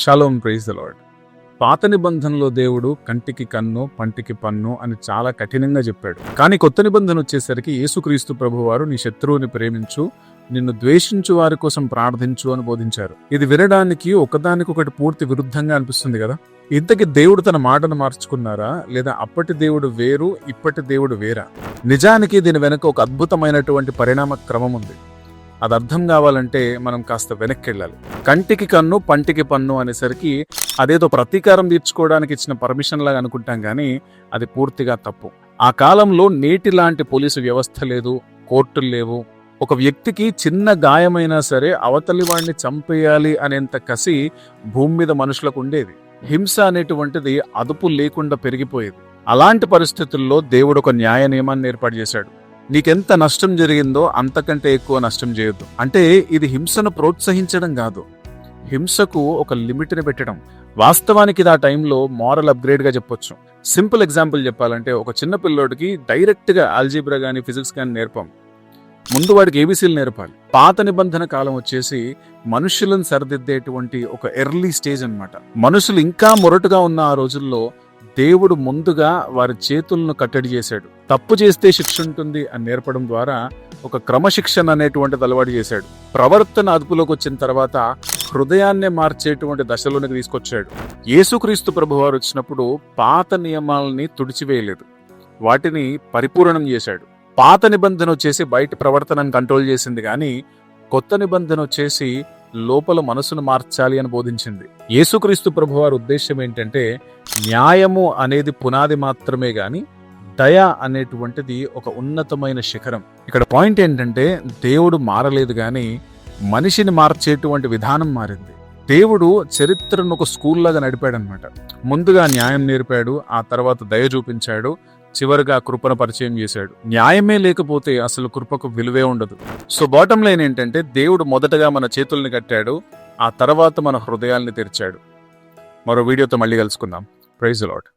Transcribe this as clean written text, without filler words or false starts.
Shalom, praise the lord. పాత నిబంధనలో దేవుడు కంటికి కన్ను పంటికి పన్ను అని చాలా కఠినంగా చెప్పాడు. కానీ కొత్త నిబంధన వచ్చేసరికి యేసుక్రీస్తు ప్రభువారు నీ శత్రువుని ప్రేమించు, నిన్ను ద్వేషించు వారి కోసం ప్రార్థించు అని బోధించారు. ఇది వినడానికి ఒకదానికొకటి పూర్తి విరుద్ధంగా అనిపిస్తుంది కదా. ఇంతకీ దేవుడు తన మాటను మార్చుకున్నారా, లేదా అప్పటి దేవుడు వేరు ఇప్పటి దేవుడు వేరా? నిజానికి దీని వెనుక ఒక అద్భుతమైనటువంటి పరిణామ క్రమం ఉంది. అది అర్థం కావాలంటే మనం కాస్త వెనక్కి వెళ్ళాలి. కంటికి కన్ను పంటికి పన్ను అనేసరికి అదేదో ప్రతీకారం తీర్చుకోవడానికి ఇచ్చిన పర్మిషన్ లాగా అనుకుంటాం, కానీ అది పూర్తిగా తప్పు. ఆ కాలంలో నేటి లాంటి పోలీసు వ్యవస్థ లేదు, కోర్టులు లేవు. ఒక వ్యక్తికి చిన్న గాయమైనా సరే అవతలి వాడిని చంపేయాలి అనేంత కసి భూమి మీద మనుషులకు ఉండేది. హింస అనేటువంటిది అదుపు లేకుండా పెరిగిపోయేది. అలాంటి పరిస్థితుల్లో దేవుడు ఒక న్యాయ నియమాన్ని ఏర్పాటు చేశాడు. నీకెంత నష్టం జరిగిందో అంతకంటే ఎక్కువ నష్టం చేయొద్దు. అంటే ఇది హింసను ప్రోత్సహించడం కాదు, హింసకు ఒక లిమిట్ని పెట్టడం. వాస్తవానికి ఇది ఆ టైంలో మారల్ అప్గ్రేడ్ గా చెప్పొచ్చు. సింపుల్ ఎగ్జాంపుల్ చెప్పాలంటే, ఒక చిన్న పిల్లోడికి డైరెక్ట్ గా ఆల్జీబ్రా గానీ ఫిజిక్స్ కానీ నేర్పం. ముందు వాడికి ఏబీసీలు నేర్పాలి. పాత నిబంధన కాలం వచ్చేసి మనుషులను సరిదిద్దేటువంటి ఒక ఎర్లీ స్టేజ్ అన్నమాట. మనుషులు ఇంకా మొరటుగా ఉన్న ఆ రోజుల్లో దేవుడు ముందుగా వారి చేతులను కట్టడి చేశాడు. తప్పు చేస్తే శిక్ష ఉంటుంది అని నేర్పడం ద్వారా ఒక క్రమశిక్షణ అనేటువంటిది అలవాటు చేశాడు. ప్రవర్తన అదుపులోకి వచ్చిన తర్వాత హృదయాన్నే మార్చేటువంటి దశలోనికి తీసుకొచ్చాడు. యేసుక్రీస్తు ప్రభువారు వచ్చినప్పుడు పాత నియమాలని తుడిచివేయలేదు, వాటిని పరిపూర్ణం చేశాడు. పాత నిబంధన వచ్చేసి బయట ప్రవర్తనను కంట్రోల్ చేసింది, కానీ కొత్త నిబంధన వచ్చేసి లోపల మనసును మార్చాలి అని బోధించింది. యేసుక్రీస్తు ప్రభువారి ఉద్దేశం ఏంటంటే, న్యాయము అనేది పునాది మాత్రమే గాని దయ అనేటువంటిది ఒక ఉన్నతమైన శిఖరం. ఇక్కడ పాయింట్ ఏంటంటే, దేవుడు మారలేదు గాని మనిషిని మార్చేటువంటి విధానం మారింది. దేవుడు చరిత్రను ఒక స్కూల్ లాగా నడిపాడు అనమాట. ముందుగా న్యాయం నేర్పాడు, ఆ తర్వాత దయ చూపించాడు, చివరిగా కృపను పరిచయం చేశాడు. న్యాయమే లేకపోతే అసలు కృపకు విలువే ఉండదు. సో బాటం లైన్ ఏంటంటే, దేవుడు మొదటగా మన చేతుల్ని కట్టాడు, ఆ తర్వాత మన హృదయాల్ని తెరిచాడు. మరో వీడియోతో మళ్ళీ కలుసుకుందాం. Praise the lord.